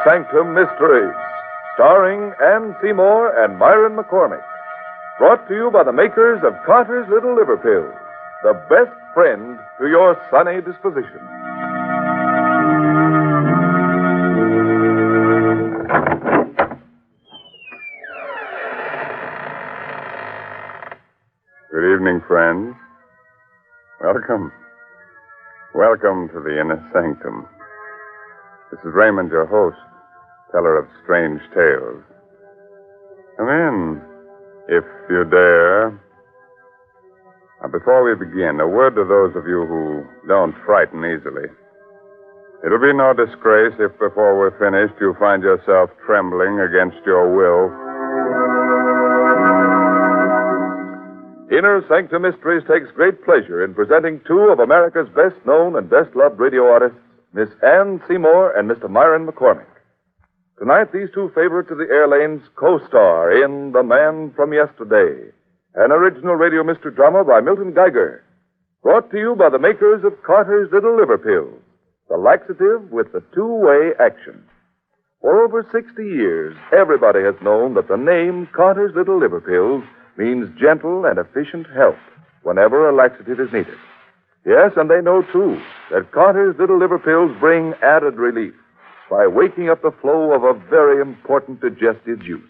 Sanctum Mysteries, starring Ann Seymour and Myron McCormick. Brought to you by the makers of Carter's Little Liver Pills, the best friend to your sunny disposition. Good evening, friends. Welcome. Welcome to the Inner Sanctum. This is Raymond, your host, teller of strange tales. Come in, if you dare. Now, before we begin, a word to those of you who don't frighten easily. It'll be no disgrace if before we're finished you find yourself trembling against your will. Inner Sanctum Mysteries takes great pleasure in presenting two of America's best-known and best-loved radio artists, Miss Ann Seymour and Mr. Myron McCormick. Tonight, these two favorites of the air lanes co-star in The Man from Yesterday, an original radio mystery drama by Milton Geiger, brought to you by the makers of Carter's Little Liver Pills, the laxative with the two-way action. For over 60 years, everybody has known that the name Carter's Little Liver Pills means gentle and efficient help whenever a laxative is needed. Yes, and they know, too, that Carter's Little Liver Pills bring added relief by waking up the flow of a very important digestive juice.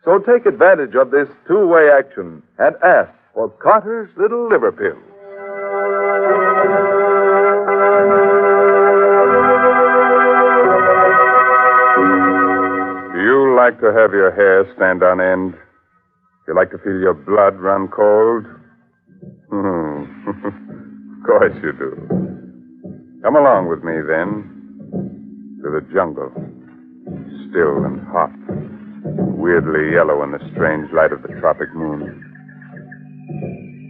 So take advantage of this two-way action and ask for Carter's Little Liver Pills. Do you like to have your hair stand on end? You like to feel your blood run cold? Of course you do. Come along with me, then, to the jungle. Still and hot, weirdly yellow in the strange light of the tropic moon.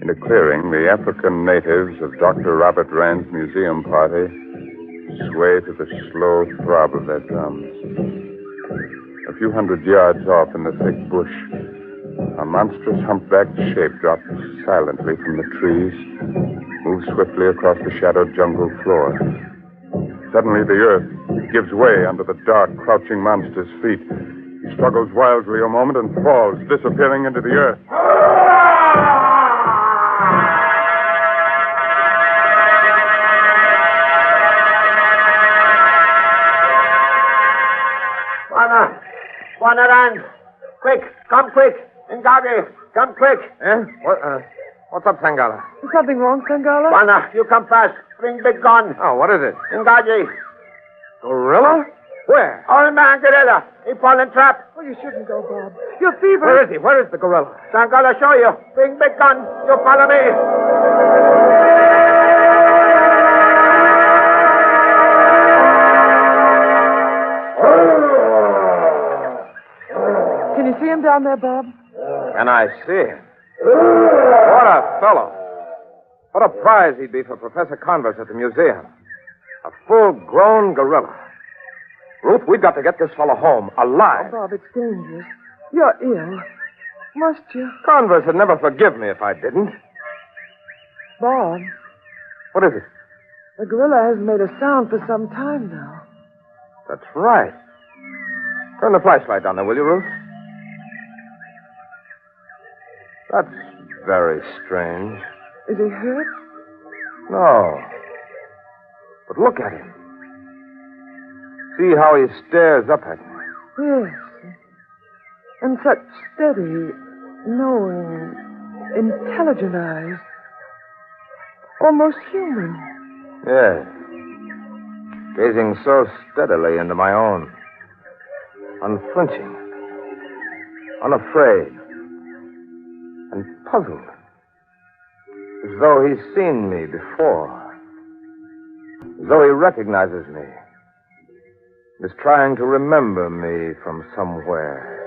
In a clearing, the African natives of Dr. Robert Rand's museum party sway to the slow throb of their drums. A few hundred yards off in the thick bush, a monstrous humpbacked shape drops silently from the trees, moves swiftly across the shadowed jungle floor. Suddenly, the earth gives way under the dark, crouching monster's feet. He struggles wildly a moment and falls, disappearing into the earth. Bwana Rand, quick, come quick. Ngagi, come quick. Eh? What's up, Sangala? Is something wrong, Sangala? Bwana, you come fast. Bring big gun. Oh, what is it? Ngagi. Gorilla? Where? Old man gorilla. He fall in trap. Oh, you shouldn't go, Bob. You're feverish. Where is he? Where is the gorilla? Sangala show you. Bring big gun. You follow me. Can you see him down there, Bob? And I see it. What a fellow. What a prize he'd be for Professor Converse at the museum. A full-grown gorilla. Ruth, we've got to get this fellow home, alive. Oh, Bob, it's dangerous. You're ill. Must you? Converse would never forgive me if I didn't. Bob, What is it? the gorilla hasn't made a sound for some time now. That's right. Turn the flashlight down there, will you, Ruth? That's very strange. Is he hurt? No. But look at him. See how he stares up at me. Yes. And such steady, knowing, intelligent eyes. Almost human. Yes. Gazing so steadily into my own. Unflinching. Unafraid. And puzzled. As though he's seen me before. As though he recognizes me. Is trying to remember me from somewhere.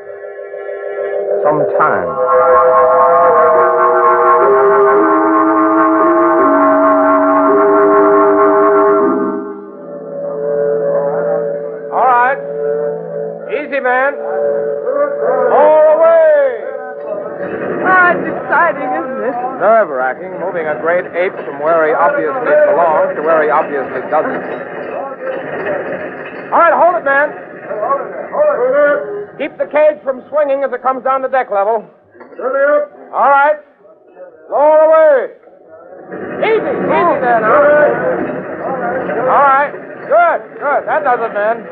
Sometime. All right. Easy, man. All the way. Ah, it's exciting, isn't it? Nerve-wracking, moving a great ape from where he obviously belongs to where he obviously doesn't. All right, hold it, man. Keep the cage from swinging as it comes down to deck level. All right. Lower away. Easy there now. All right. Good. That does it, men.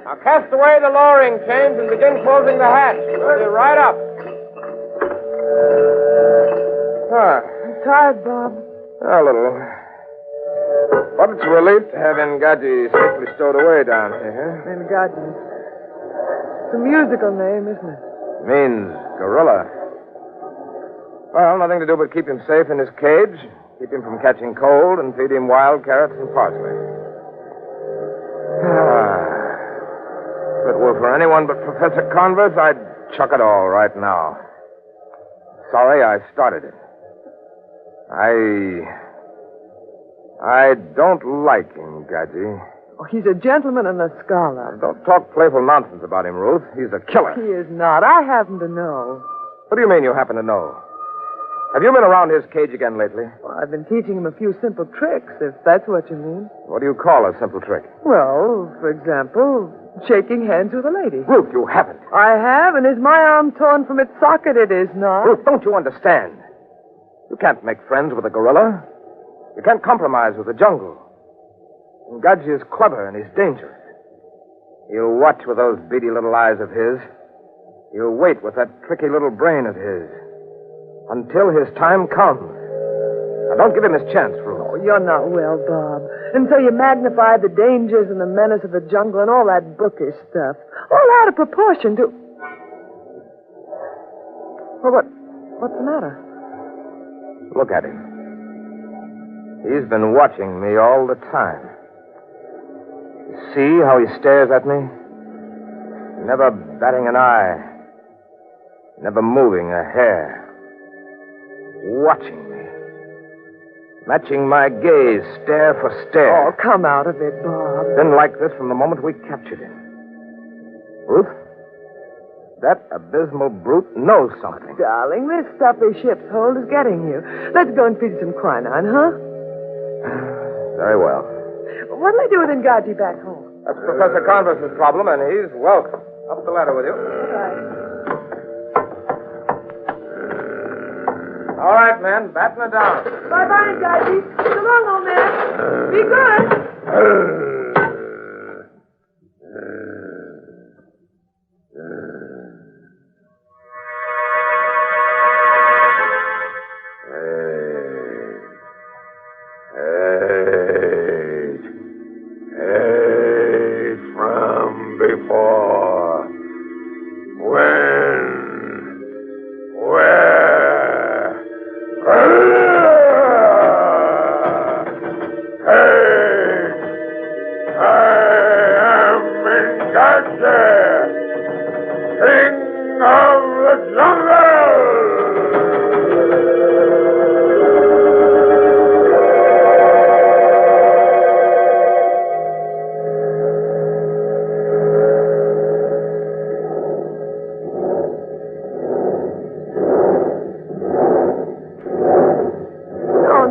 Now cast away the lowering chains and begin closing the hatch. We'll be right up. Tired, Bob. A little. But it's a relief to have Ngaji safely stowed away down here. Ngaji. It's a musical name, isn't it? Means gorilla. Well, nothing to do but keep him safe in his cage, keep him from catching cold, and feed him wild carrots and parsley. If it were for anyone but Professor Converse, I'd chuck it all right now. Sorry I started it. I don't like him, Ngaji. Oh, he's a gentleman and a scholar. Don't talk playful nonsense about him, Ruth. He's a killer. He is not. I happen to know. What do you mean you happen to know? Have you been around his cage again lately? Well, I've been teaching him a few simple tricks, if that's what you mean. What do you call a simple trick? Well, for example, shaking hands with a lady. Ruth, you haven't. I have, and is my arm torn from its socket? It is not. Ruth, don't you understand? You can't make friends with a gorilla. You can't compromise with the jungle. Ngaji is clever and he's dangerous. He'll watch with those beady little eyes of his. He'll wait with that tricky little brain of his. Until his time comes. Now, don't give him his chance, Ruth. Oh, you're not well, Bob. And so you magnify the dangers and the menace of the jungle and all that bookish stuff. All out of proportion to... Well, what's the matter? Look at him. He's been watching me all the time. You see how he stares at me? Never batting an eye. Never moving a hair. Watching me. Matching my gaze, stare for stare. Oh, come out of it, Bob. Been like this from the moment we captured him. Ruth, that abysmal brute knows something. Darling, this stuffy ship's hold is getting you. Let's go and feed some quinine, huh? Very well. What'll I do with Ngaji back home? That's Professor Converse's problem, and he's welcome. Up the ladder with you. All right, men, batten it down. Bye-bye, Ngaji. So long, old man. Be good. From before. When? Where? I am Ngaji, King of the Jungle!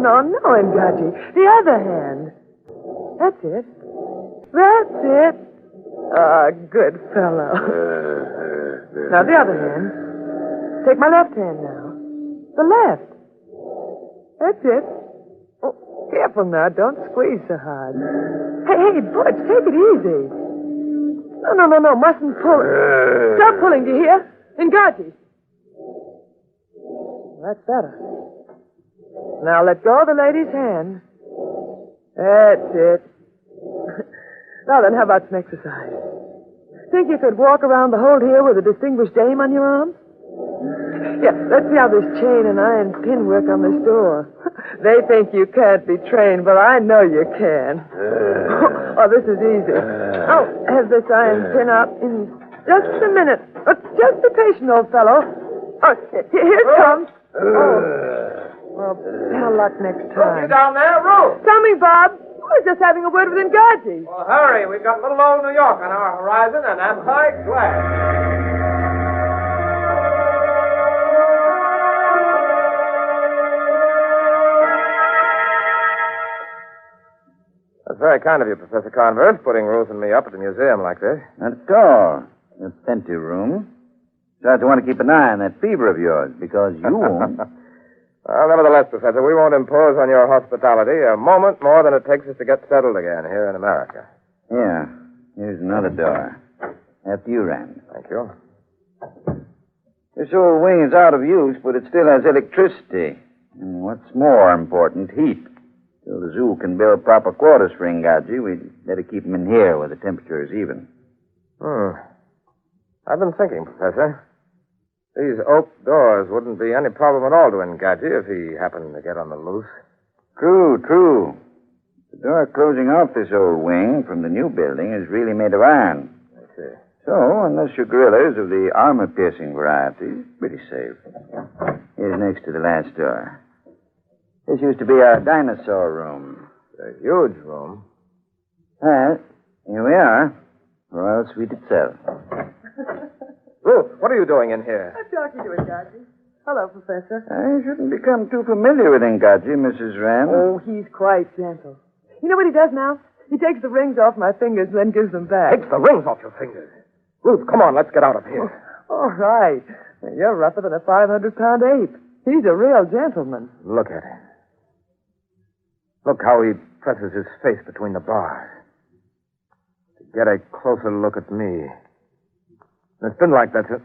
No, Ngaji. The other hand. That's it. That's it. Ah, good fellow. Now, the other hand. Take my left hand now. The left. That's it. Oh, careful now. Don't squeeze so hard. Hey, Butch, take it easy. No. Mustn't pull it. Stop pulling, do you hear? Ngaji. That's better. Now let go of the lady's hand. That's it. Now then, how about some exercise? Think you could walk around the hold here with a distinguished dame on your arm? Yeah, let's see how this chain and iron pin work on this door. They think you can't be trained, but I know you can. Oh, this is easy. I'll have this iron pin up in just a minute. Just be patient, old fellow. Oh, here it comes. Oh. Well, better luck next time. You down there, Ruth? Coming, Bob. I was just having a word with Ngaji. Well, hurry. We've got little old New York on our horizon, and I'm quite glad. That's very kind of you, Professor Converse, putting Ruth and me up at the museum like this. Not at all. It's an empty room. Besides, I want to keep an eye on that fever of yours, because you won't. Well, nevertheless, Professor, we won't impose on your hospitality a moment more than it takes us to get settled again here in America. Yeah. Here's another door. After you, Rand. Thank you. This old wing is out of use, but it still has electricity. And what's more important, heat. Till the zoo can build proper quarters for Ingaji, we'd better keep him in here where the temperature is even. I've been thinking, Professor. These oak doors wouldn't be any problem at all to Ngaji if he happened to get on the loose. True. The door closing off this old wing from the new building is really made of iron. I see. So, unless your gorillas of the armor-piercing variety, pretty safe. Here's next to the last door. This used to be our dinosaur room. A huge room. Well, here we are. Royal Suite itself. Ruth, what are you doing in here? I'm talking to Ingaji. Hello, Professor. I shouldn't become too familiar with Ingaji, Mrs. Rand. Oh, he's quite gentle. You know what he does now? He takes the rings off my fingers and then gives them back. Takes the rings off your fingers. Ruth, come on, let's get out of here. All right. You're rougher than a 500-pound ape. He's a real gentleman. Look at him. Look how he presses his face between the bars. To get a closer look at me. It's been like that since...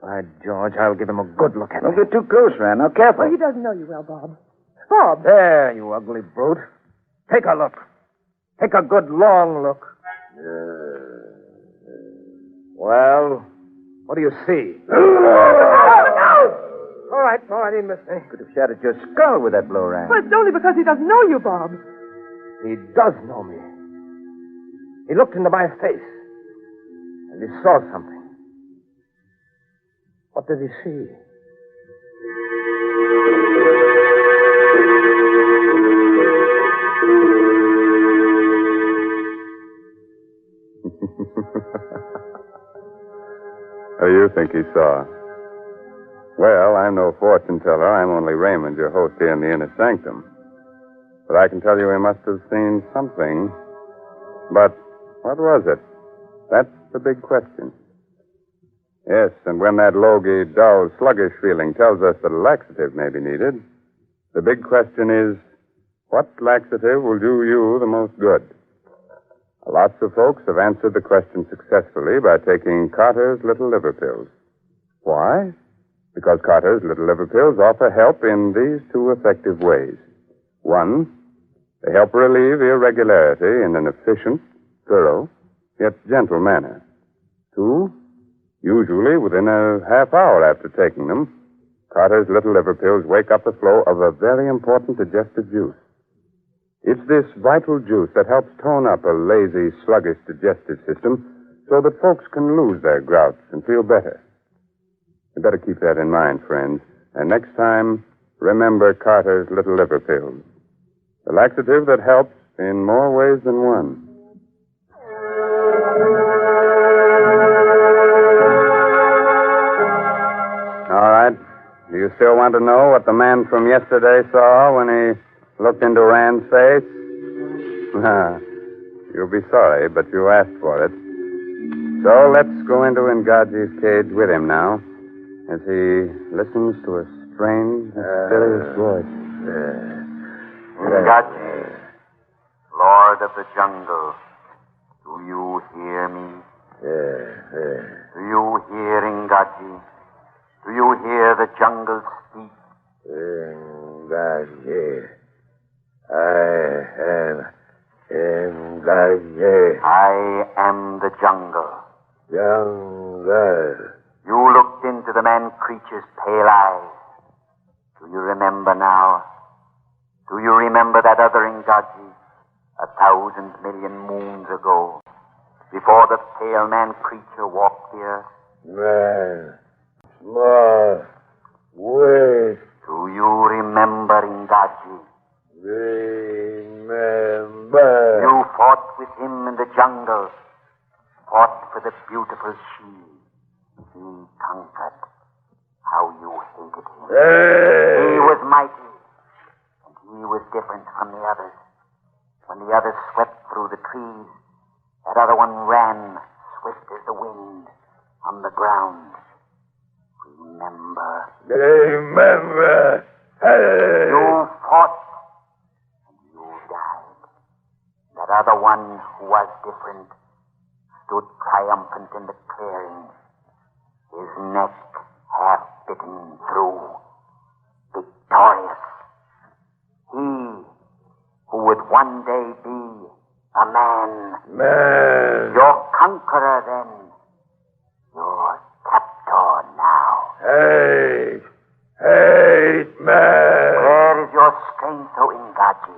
By George, I'll give him a good look at Don't me. get too close, Rand. Now, careful. Well, he doesn't know you well, Bob. Bob! There, you ugly brute. Take a look. Take a good, long look. Well, what do you see? All right, he missed me. Could have shattered your skull with that blow, Rand. But it's only because he doesn't know you, Bob. He does know me. He looked into my face, and he saw something. What did he see? What do you think he saw? Well, I'm no fortune teller. I'm only Raymond, your host here in the inner sanctum. But I can tell you he must have seen something. But what was it? That's the big question. Yes, and when that logy, dull, sluggish feeling tells us that a laxative may be needed, the big question is, what laxative will do you the most good? Lots of folks have answered the question successfully by taking Carter's Little Liver Pills. Why? Because Carter's Little Liver Pills offer help in these two effective ways. One, they help relieve irregularity in an efficient, thorough, yet gentle manner. Two, usually within a half hour after taking them, Carter's Little Liver Pills wake up the flow of a very important digestive juice. It's this vital juice that helps tone up a lazy, sluggish digestive system so that folks can lose their grouts and feel better. You better keep that in mind, friends. And next time, remember Carter's Little Liver Pills. The laxative that helps in more ways than one. All right. Do you still want to know what the man from yesterday saw when he looked into Rand's face? You'll be sorry, but you asked for it. So let's go into Ngaji's cage with him now, as he listens to a strange, mysterious voice. Ngaji, Lord of the Jungle, do you hear me? Do you hear Ngaji? Do you hear the jungle speak? Ngaji, I am Ngaji. I am the jungle. Jungle. You looked into the man-creature's pale eyes. Do you remember now? Do you remember that other Ngaji 1,000 million moons ago, before the pale man-creature walked the earth? Man, small, weak, Do you remember Ngaji? remember. You fought with him in the jungle, fought for the beautiful shield. He conquered. How you hated him. He was mighty, and he was different from the others. When the others swept through the trees. That other one ran, swift as the wind, on the ground. Remember. Remember. You fought, and you died. That other one, who was different, stood triumphant in the clearing, his neck half bitten through, victorious. He who would one day be a man. Man. Your conqueror then. Your captor now. Hate, man. Where is your strength, O Ingaji?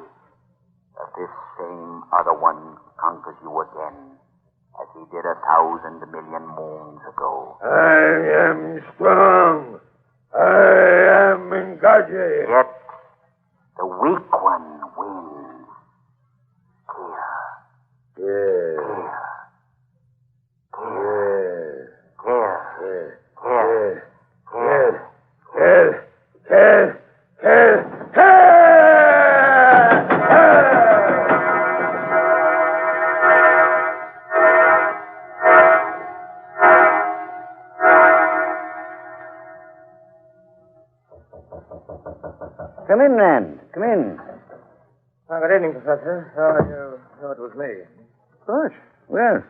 That this same other one conquers you again, as he did 1,000 million moons ago. I am strong. I am Ngaji. Yet, the weak one wins. Here. Come in, Rand. Come in. Good evening, Professor. You know it was me. Of course. Well,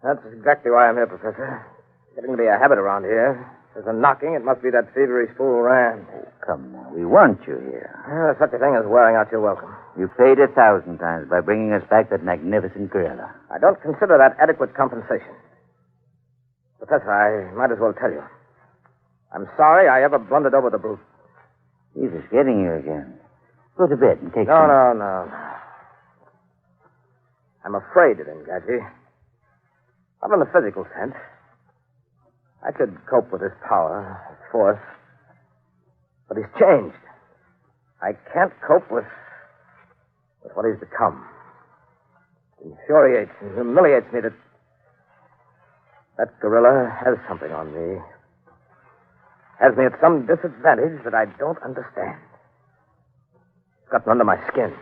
That's exactly why I'm here, Professor. Getting to be a habit around here. There's a knocking. It must be that thievery fool Rand. come now. We want you here. There's such a thing as wearing out your welcome. You paid 1,000 times by bringing us back that magnificent gorilla. I don't consider that adequate compensation. Professor, I might as well tell you. I'm sorry I ever blundered over the brute. He's just getting you again. Go to bed and take No, some... no. I'm afraid of him, Gadget. Not in the physical sense. I could cope with his power, his force. But he's changed. I can't cope with what he's become. It infuriates and humiliates me that gorilla has something on me. Has me at some disadvantage that I don't understand. It's gotten under my skin.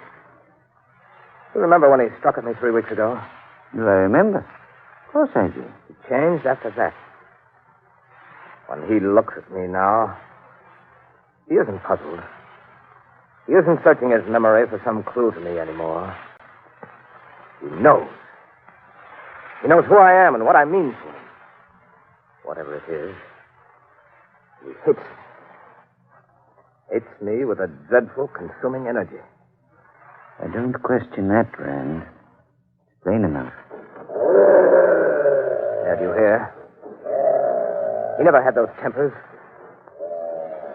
You remember when he struck at me 3 weeks ago? Do I remember? Of course I do. He changed after that. When he looks at me now, he isn't puzzled. He isn't searching his memory for some clue to me anymore. He knows. He knows who I am and what I mean to him. Whatever it is, he hates me. Hates me with a dreadful, consuming energy. I don't question that, Rand. It's plain enough. Have you hear? He never had those tempers.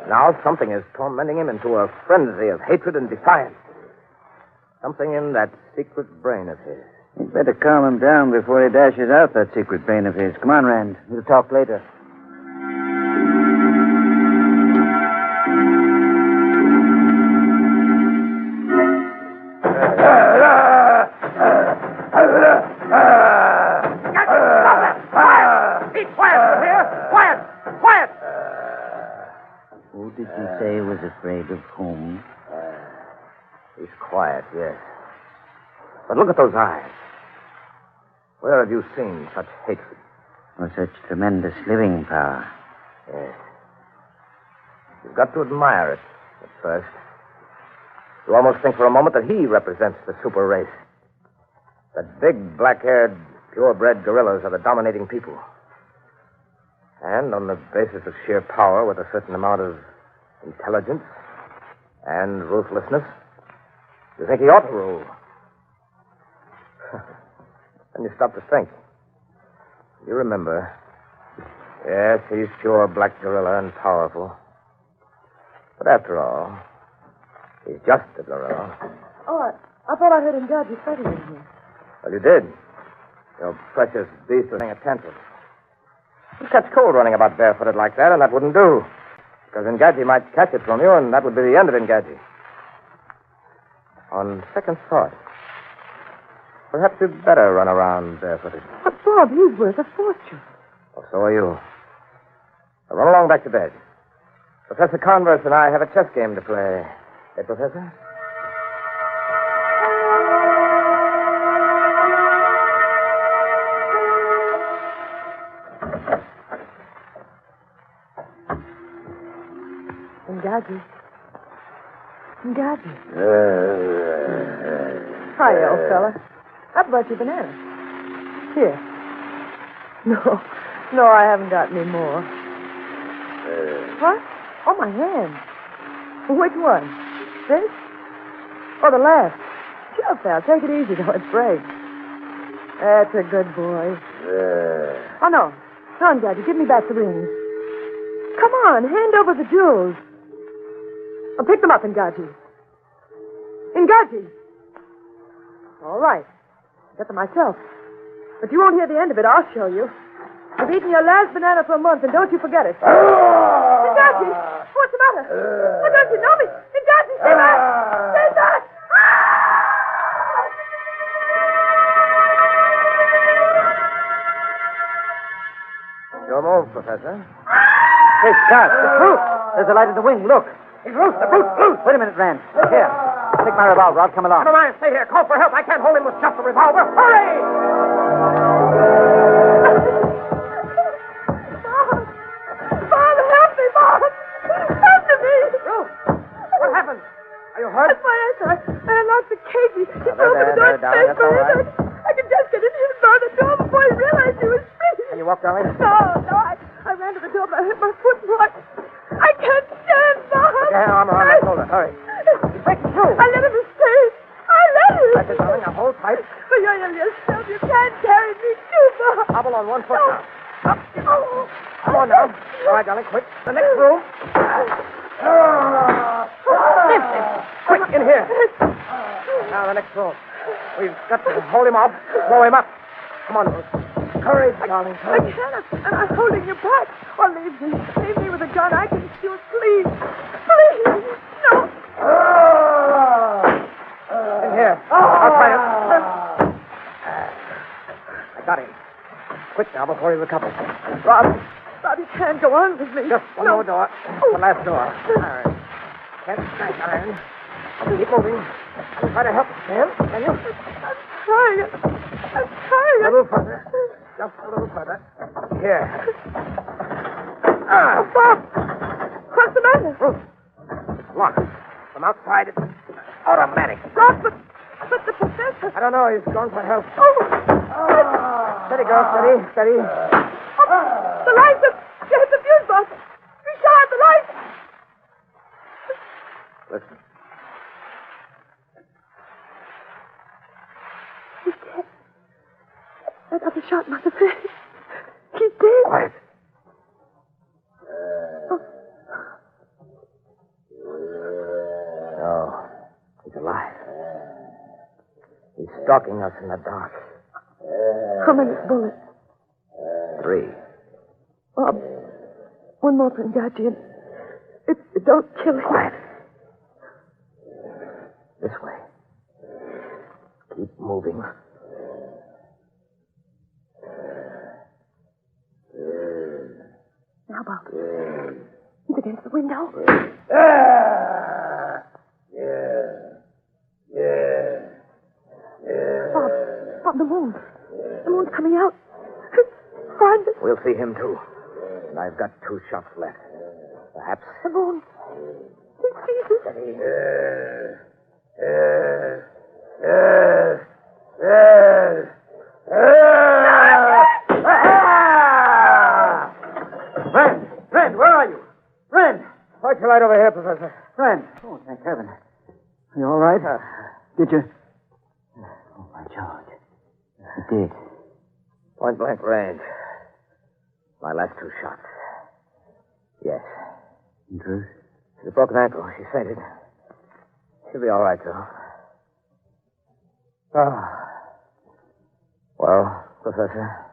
Now something is tormenting him into a frenzy of hatred and defiance. Something in that secret brain of his. You'd better calm him down before he dashes out that secret brain of his. Come on, Rand. We'll talk later. Who did you say was afraid of whom? He's quiet, yes. But look at those eyes. Where have you seen such hatred? Or such tremendous living power? Yes. You've got to admire it at first. You almost think for a moment that he represents the super race. That big, black-haired, purebred gorillas are the dominating people. And on the basis of sheer power, with a certain amount of intelligence and ruthlessness, you think he ought to rule. Then you stop to think. You remember. Yes, he's pure black gorilla and powerful. But after all, he's just a gorilla. Oh, I thought I heard him guard you fighting in here. Well, you did. Your precious beast was attentive. You'd catch cold running about barefooted like that, and that wouldn't do. Because Ngaji might catch it from you, and that would be the end of Ngaji. On second thought, perhaps you'd better run around barefooted. But, Bob, he's worth a fortune. Well, so are you. Now run along back to bed. Professor Converse and I have a chess game to play. Hey, Professor? Ngaji. Ngaji. Hi, old fella. How about your banana? Here. No, I haven't got any more. What? Oh, my hand. Which one? This? Oh, the left. Sure, pal. Take it easy, though. It breaks. That's a good boy. Oh, no. Come on, Daddy. Give me back the rings. Come on. Hand over the jewels. Oh, pick them up, Ngaji. Ngaji. All right. Get them myself. But you won't hear the end of it. I'll show you. You've eaten your last banana for a month, and don't you forget it. Ngaji! What's the matter? Oh, don't you know me? Ngaji, stay back! Stay back! Your move, Professor. Hey, Scott, it's Ruth. There's a light in the wing. Look. It's Ruth. The Ruth. Wait a minute, Rand. Here. Take my revolver. I'll come along. Never mind. Stay here. Call for help. I can't hold him with just a revolver. Hurry! Bob, help me, Bob! Help me! Ruth, what happened? Are you hurt? That's my answer. I unlocked the cage. He there, opened the door. darling, that's all right. I could just get in here and bar the door before he realized he was free. Can you walk, darling? No, I ran to the door, but I hit my foot and what? I can't stand, Bob. Put your arm around my shoulder. Hurry. He's breaking through. I let him escape. I let him. That's it, darling. Now hold tight. But you're yourself. You can't carry me too, Bob. Hobble on one foot now. Up. Oh. Come on now. All right, darling. Quick. The next room. Quick, in here. Now, the next room. We've got to hold him off. Blow him up. Come on, Ruth. Courage, darling. I Courage. can't, and I'm holding you back. Oh, leave me. Leave me with a gun. I can shoot. Please. Please. No. In here. I'll try it. I got him. Quick now before he recovers. Bob, you can't go on with me. Just one more door. The last door. All right. Can't smash iron. Keep moving. Try to help. Can you? I'm trying. A little further. Just a little further. Here. Oh, Bob. What's the matter? Ruth. Locked. From outside, it's automatic. Bob, but the professor. I don't know. He's gone for help. Oh. Steady, girl. Steady. Steady. Oh, the lights have... You hit the fuse box. You shot out the lights. Listen. He's dead. Another shot must have hit. He's dead. Quiet. No. He's alive. He's stalking us in the dark. How many bullets? 3. Bob, one more for Ngaji. It don't kill him. Quiet. This way. Keep moving. Now, Bob. He's against the window. Bob, the moon. The moon's coming out. Find it. We'll see him, too. And I've got 2 shots left. Perhaps. The moon. He sees it. Steady. Ren, where are you? Ren! Point your light over here, Professor. Ren. Oh, thank heaven. Are you all right? Did you? Oh, my George. You did. Point blank range. My last 2 shots. Yes. In truth? She's a broken ankle. She fainted. She'll be all right, though. Well, Professor?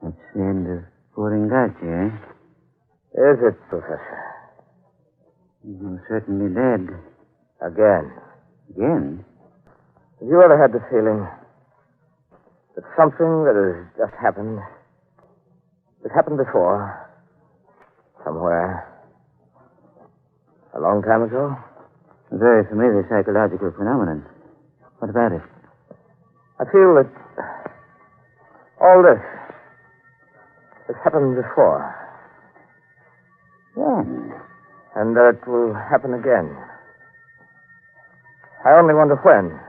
That's the end of poor Ngaji, eh? Is it, Professor? You're certainly dead. Again. Again? Have you ever had the feeling that something that has just happened, that happened before, somewhere, a long time ago? A very familiar psychological phenomenon. What about it? I feel that all this has happened before. Then, And that it will happen again. I only wonder when.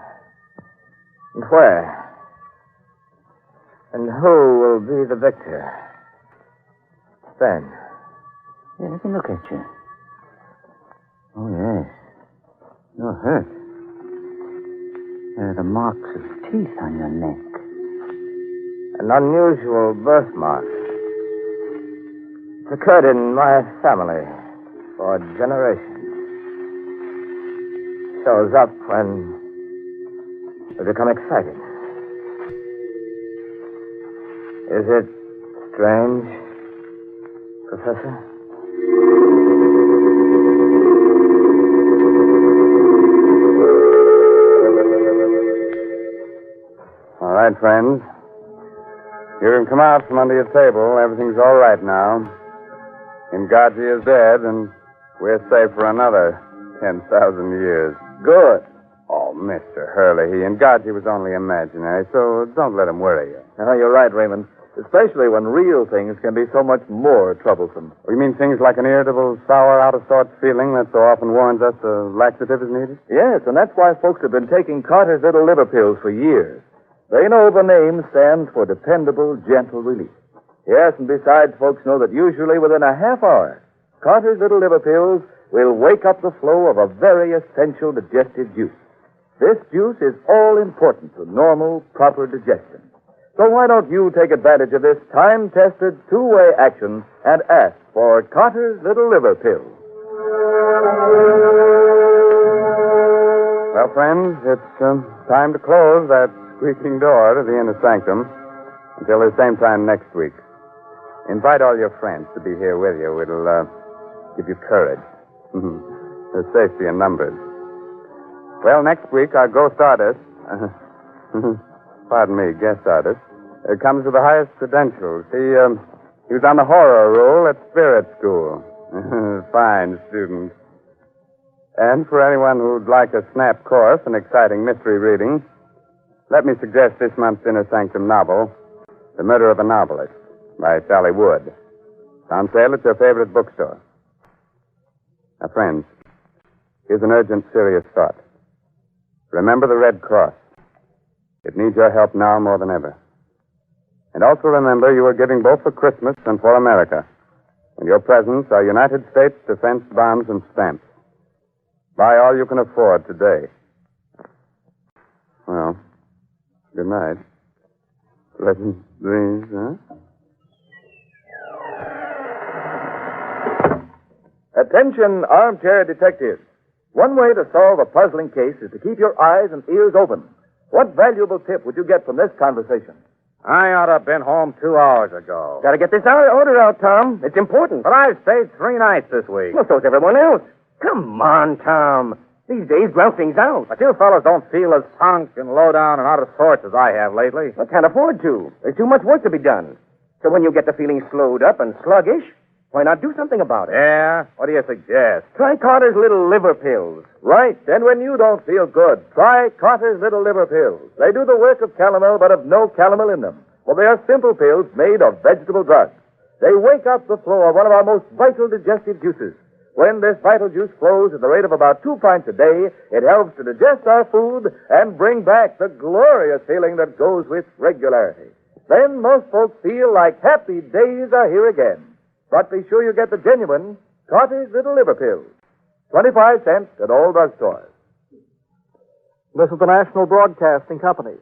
And where. And who will be the victor. Then. Yeah, let me look at you. Oh, yes. You're hurt. There are the marks of teeth on your neck. An unusual birthmark. It's occurred in my family for generations. Shows up when we become excited. Is it strange, Professor? All right, friends. You can come out from under your table. Everything's all right now. Ngaji is dead, and we're safe for another 10,000 years. Good. Oh, Mr. Hurley, Ngaji was only imaginary, so don't let him worry you. No, you're right, Raymond. Especially when real things can be so much more troublesome. You mean things like an irritable, sour, out-of-sorts feeling that so often warns us a laxative is needed? Yes, and that's why folks have been taking Carter's Little Liver Pills for years. They know the name stands for dependable, gentle relief. Yes, and besides, folks know that usually within a half hour, Carter's Little Liver Pills will wake up the flow of a very essential digestive juice. This juice is all important to normal, proper digestion. So why don't you take advantage of this time-tested, two-way action and ask for Carter's Little Liver Pills? Well, friends, it's time to close that squeaking door to the inner sanctum until the same time next week. Invite all your friends to be here with you. It'll give you courage. There's safety in numbers. Well, next week, our ghost artist, pardon me, guest artist, comes with the highest credentials. He was on the horror roll at Spirit School. Fine student. And for anyone who'd like a snap course in exciting mystery reading, let me suggest this month's Inner Sanctum novel, The Murder of a Novelist, by Sally Wood. It's on sale at your favorite bookstore. Now, friends, here's an urgent, serious thought. Remember the Red Cross. It needs your help now more than ever. And also remember you are giving both for Christmas and for America. And your presents are United States defense bombs and stamps. Buy all you can afford today. Well, good night. Pleasant dreams, huh? Attention, armchair detectives. One way to solve a puzzling case is to keep your eyes and ears open. What valuable tip would you get from this conversation? I ought to have been home 2 hours ago. Gotta get this order out, Tom. It's important. But I've stayed 3 nights this week. Well, so's everyone else. Come on, Tom. These days, grout things out. But you fellas don't feel as sunk and low down and out of sorts as I have lately. I can't afford to. There's too much work to be done. So when you get the feeling slowed up and sluggish, why not do something about it? Yeah? What do you suggest? Try Carter's Little Liver Pills. Right. And when you don't feel good, try Carter's Little Liver Pills. They do the work of calomel, but have no calomel in them. Well, they are simple pills made of vegetable drugs. They wake up the flow of one of our most vital digestive juices. When this vital juice flows at the rate of about 2 pints a day, it helps to digest our food and bring back the glorious feeling that goes with regularity. Then most folks feel like happy days are here again. But be sure you get the genuine Carter's Little Liver Pills. 25 cents at all drugstores. This is the National Broadcasting Company.